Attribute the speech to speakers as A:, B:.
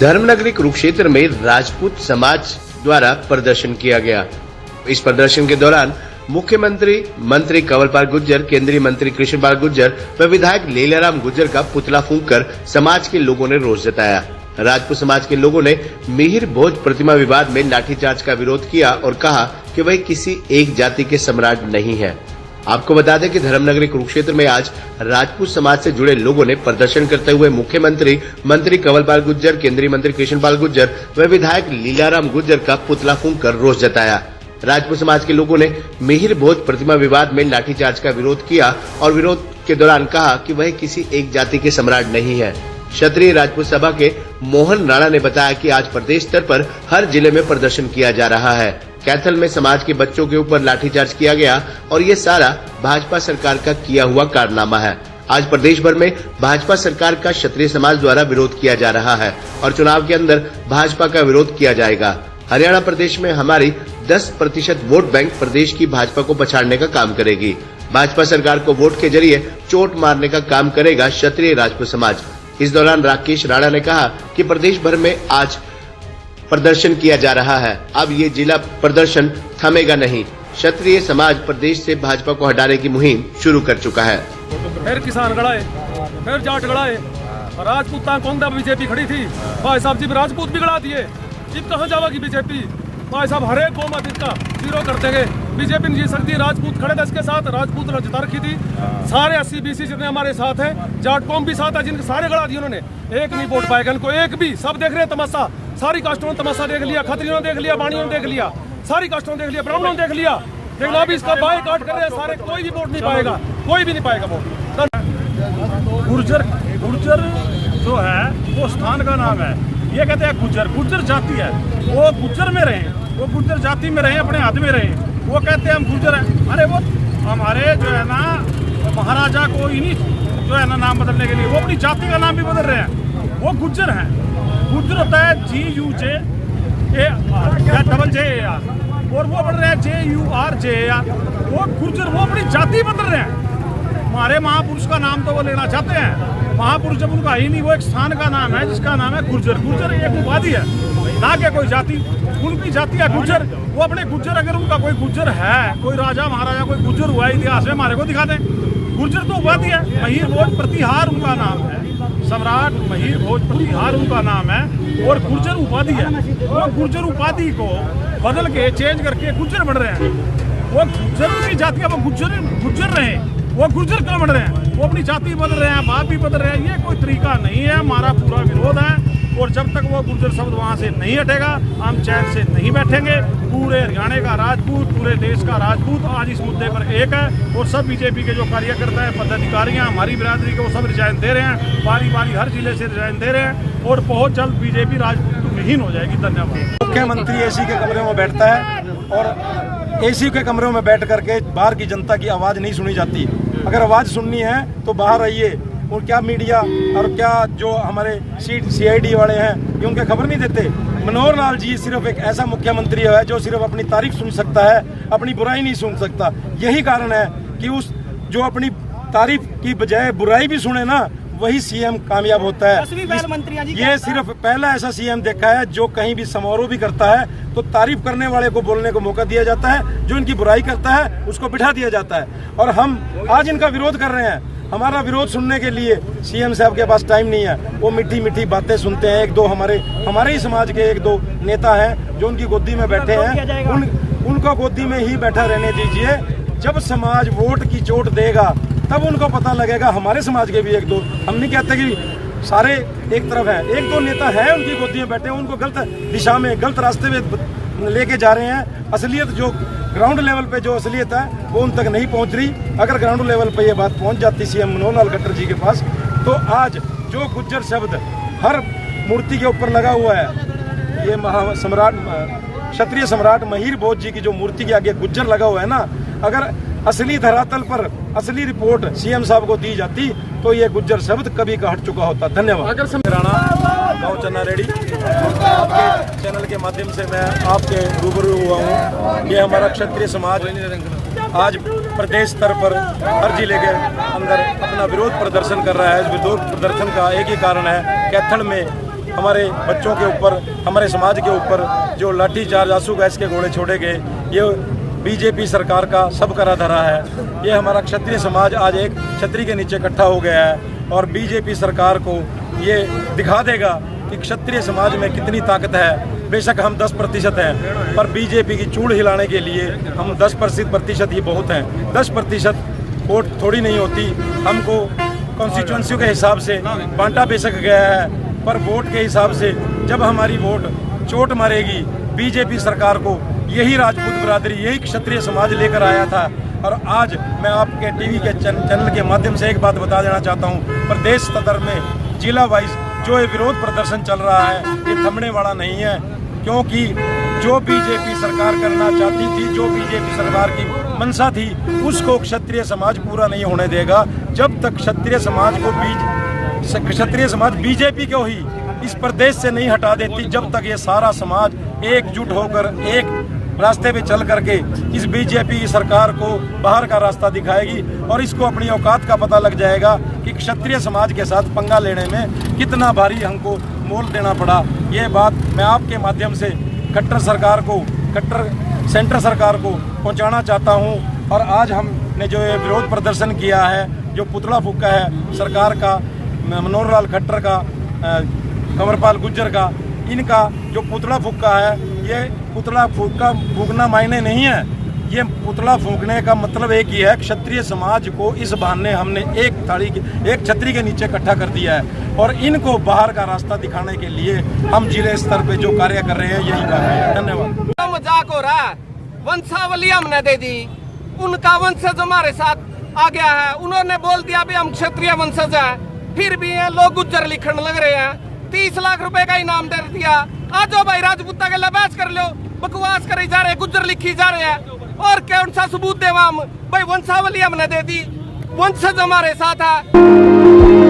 A: धर्मनगरी कुरुक्षेत्र में राजपूत समाज द्वारा प्रदर्शन किया गया। इस प्रदर्शन के दौरान मुख्यमंत्री मंत्री कंवरपाल गुर्जर, केंद्रीय मंत्री कृष्णपाल गुर्जर व विधायक लीलाराम गुर्जर का पुतला फूंककर समाज के लोगों ने रोष जताया। राजपूत समाज के लोगों ने मिहिर भोज प्रतिमा विवाद में लाठीचार्ज का विरोध किया और कहा कि वह किसी एक जाति के सम्राट नहीं है। आपको बता दें कि धर्मनगरी कुरुक्षेत्र में आज राजपूत समाज से जुड़े लोगों ने प्रदर्शन करते हुए मुख्यमंत्री मंत्री कंवरपाल गुर्जर, केंद्रीय मंत्री कृष्णपाल गुर्जर व विधायक लीलाराम गुर्जर का पुतला फूंककर रोष जताया। राजपूत समाज के लोगों ने मिहिर भोज प्रतिमा विवाद में लाठीचार्ज का विरोध किया और विरोध के दौरान कहा कि वह किसी एक जाति के सम्राट नहीं है। क्षत्रिय राजपूत सभा के मोहन राणा ने बताया कि आज प्रदेश स्तर पर हर जिले में प्रदर्शन किया जा रहा है। कैथल में समाज के बच्चों के ऊपर लाठीचार्ज किया गया और ये सारा भाजपा सरकार का किया हुआ कारनामा है। आज प्रदेश भर में भाजपा सरकार का क्षत्रिय समाज द्वारा विरोध किया जा रहा है और चुनाव के अंदर भाजपा का विरोध किया जाएगा। हरियाणा प्रदेश में हमारी 10% वोट बैंक प्रदेश की भाजपा को पछाड़ने का काम करेगी। भाजपा सरकार को वोट के जरिए चोट मारने का काम करेगा क्षत्रिय राजपूत समाज। इस दौरान राकेश राणा ने कहा कि प्रदेश भर में आज प्रदर्शन किया जा रहा है। अब ये जिला प्रदर्शन थमेगा नहीं। क्षत्रिय समाज प्रदेश से भाजपा को हटाने की मुहिम शुरू कर चुका है।
B: फिर किसान गड़ाए, फिर जाट गड़ाए, राजपूता कौन बीजेपी खड़ी थी, भाई साहब जी राजपूत भी गड़ा दिए। अब कहाँ जाएगी बीजेपी? भाई साहब हर एक कौम इसका जीरो कर देंगे। बीजेपी नहीं जी सकती। राजपूत खड़े थे इसके साथ, राजपूत ने जिता रखी थी। सारे 80-20 जितने हमारे साथ हैं, जाट कौम भी साथ है, जिनके सारे गड़ा दिए उन्होंने। एक नहीं वोट पाएगा इनको, एक भी। सब देख रहे हैं तमाशा, सारी कास्टों ने तमाशा देख लिया, खत्रियों ने देख लिया, बाणियों ने देख लिया, सारी कास्टों ने देख लिया, ब्राह्मणों ने देख लिया। लेकिन अभी इसका बायकॉट कर रहे हैं सारे, कोई भी वोट नहीं पाएगा, कोई भी नहीं पाएगा वोट।
C: गुर्जर जो है वो स्थान का नाम है। ये कहते हैं गुर्जर जाति है, वो गुर्जर में रहे, वो गुर्जर जाति में रहे, अपने हाथ में रहे। वो कहते हैं हम गुर्जर हैं। अरे वो हमारे जो है ना महाराजा को इन्हीं जो है ना नाम बदलने के लिए वो अपनी जाति का नाम भी बदल रहे हैं। वो गुर्जर हैं। गुर्जर होता है GUJ और वो बढ़ रहे हैं JURJAR। वो गुर्जर, वो अपनी जाति बदल रहे हैं। हमारे महापुरुष का नाम तो वो लेना चाहते हैं। महापुरुष जब उनका ही नहीं, वो एक स्थान का नाम है जिसका नाम है गुर्जर। गुर्जर एक उपाधि है, ना कि कोई जाति। उनकी जाति है गुर्जर। वो अपने गुर्जर, अगर उनका कोई गुर्जर है, कोई राजा महाराजा कोई गुर्जर हुआ इतिहास में, हमारे को दिखा दें। गुर्जर तो उपाधि है। महिर भोज प्रतिहार उनका नाम है, सम्राट महिर भोज प्रतिहार उनका नाम है, और गुर्जर उपाधि है। वो गुर्जर उपाधि को बदल के चेंज करके गुर्जर बन रहे हैं। वो गुर्जर की जाति का वो गुर्जर रहे, वो गुर्जर क्यों बन रहे हैं? वो अपनी जाति बदल रहे हैं, बाप भी बदल रहे हैं। ये कोई तरीका नहीं है। हमारा पूरा विरोध है और जब तक वो गुर्जर शब्द वहाँ से नहीं हटेगा, हम चैन से नहीं बैठेंगे। पूरे हरियाणा का राजपूत, पूरे देश का राजपूत आज इस मुद्दे पर एक है और सब बीजेपी के जो कार्यकर्ता हैं, पदाधिकारी हैं, हमारी बिरादरी के, वो सब रिजाइन दे रहे हैं। बारी बारी हर जिले से रिजाइन दे रहे हैं और बहुत जल्द बीजेपी राजपूत विहीन हो जाएगी। धन्यवाद।
D: मुख्यमंत्री AC के कमरे में बैठता है और AC के कमरों में बैठ करके बाहर की जनता की आवाज़ नहीं सुनी जाती। अगर आवाज़ सुननी है तो बाहर आइए। और क्या मीडिया और क्या जो हमारे CID वाले हैं, ये उनके खबर नहीं देते। मनोहर लाल जी सिर्फ एक ऐसा मुख्यमंत्री है जो सिर्फ अपनी तारीफ सुन सकता है, अपनी बुराई नहीं सुन सकता। यही कारण है कि उस जो अपनी तारीफ की बजाय बुराई भी सुने ना, वही CM कामयाब होता है। ये सिर्फ पहला ऐसा CM देखा है जो कहीं भी समारोह भी करता है तो तारीफ करने वाले को बोलने को मौका दिया जाता है, जो इनकी बुराई करता है उसको बिठा दिया जाता है। और हम आज इनका विरोध कर रहे हैं। हमारा विरोध सुनने के लिए CM साहब के पास टाइम नहीं है। वो मीठी मीठी बातें सुनते हैं। एक दो हमारे ही समाज के एक दो नेता हैं जो उनकी गोदी में बैठे हैं, उनको गोदी में ही बैठा रहने दीजिए। जब समाज वोट की चोट देगा तब उनको पता लगेगा। हमारे समाज के भी एक दो, हम नहीं कहते कि सारे एक तरफ हैं, एक दो नेता हैं उनकी गोदी में बैठे हैं, उनको गलत दिशा में, गलत रास्ते में लेके जा रहे हैं। असलियत जो ग्राउंड लेवल पे जो असलियत है वो उन तक नहीं पहुंच रही। अगर ग्राउंड लेवल पे ये बात पहुंच जाती CM मनोहर लाल खट्टर जी के पास, तो आज जो गुर्जर शब्द हर मूर्ति के ऊपर लगा हुआ है, ये क्षत्रिय सम्राट महिर भोज जी की जो मूर्ति के आगे गुर्जर लगा हुआ है ना, अगर असली धरातल पर असली रिपोर्ट CM साहब को दी जाती तो ये गुर्जर शब्द कभी का हट चुका होता। धन्यवाद। राणा गाँव चन्ना रेडी, आपके चैनल के माध्यम से मैं आपके रूबरू हुआ हूँ। ये हमारा क्षत्रिय समाज आज प्रदेश स्तर पर हर जिले के अंदर अपना विरोध प्रदर्शन कर रहा है। इस विरोध प्रदर्शन का एक ही कारण है, कैथल में हमारे बच्चों के ऊपर, हमारे समाज के ऊपर जो लाठीचार्ज, आंसू गैस के गोले छोड़े गए, ये बीजेपी सरकार का सब करा धरा है। ये हमारा क्षत्रिय समाज आज एक छतरी के नीचे इकट्ठा हो गया है और बीजेपी सरकार को ये दिखा देगा कि क्षत्रिय समाज में कितनी ताकत है। बेशक हम 10% हैं, पर बीजेपी की चूड़ हिलाने के लिए हम 10% ही बहुत हैं। 10% वोट थोड़ी नहीं होती। हमको कॉन्स्टिट्यूंसी के हिसाब से बांटा बेशक गया है, पर वोट के हिसाब से जब हमारी वोट चोट मारेगी बीजेपी सरकार को, यही राजपूत बिरादरी, यही क्षत्रिय समाज लेकर आया था। और आज मैं आपके टीवी के चैनल के माध्यम से एक बात बता देना चाहता हूँ, प्रदेश स्तर में जिला वाइज जो ये विरोध प्रदर्शन चल रहा है, ये थमने वाला नहीं है, क्योंकि जो बीजेपी सरकार करना चाहती थी, जो बीजेपी सरकार की मंशा थी, उसको क्षत्रिय समाज पूरा नहीं होने देगा। जब तक क्षत्रिय समाज बीजेपी को ही इस प्रदेश से नहीं हटा देती, जब तक ये सारा समाज एकजुट होकर एक रास्ते पे चल करके इस बीजेपी की सरकार को बाहर का रास्ता दिखाएगी और इसको अपनी औकात का पता लग जाएगा कि क्षत्रिय समाज के साथ पंगा लेने में कितना भारी हमको मोल देना पड़ा। ये बात मैं आपके माध्यम से खट्टर सरकार को, खट्टर सेंटर सरकार को पहुंचाना चाहता हूं। और आज हमने जो ये विरोध प्रदर्शन किया है, जो पुतला फूका है सरकार का, मनोहर लाल खट्टर का, कंवरपाल गुर्जर का, इनका जो पुतला फूका है, ये पुतला फूकना मायने नहीं है। ये पुतला फूकने का मतलब एक ही है, क्षत्रिय समाज को इस बहाने हमने एक छतरी के नीचे इकट्ठा कर दिया है और इनको बाहर का रास्ता दिखाने के लिए हम जिले स्तर पे जो कार्य कर रहे हैं, यही काफी है। धन्यवाद।
E: मजाक हो रहा है, वंशावली हमने दे दी, उनका वंशज हमारे साथ आ गया है, उन्होंने बोल दिया भी हम क्षत्रिय वंशज है, फिर भी ये लोग गुज्जर लिखने लग रहे हैं। 30 लाख रुपए का इनाम दे दिया, आ जाओ भाई राजपूता के लबैस कर लो, बकवास करे जा रहे, गुज्जर लिखी जा रहे हैं, और कौन सा सबूत देवा हम? भाई वंशावली हमने दे दी, वंशज हमारे साथ है।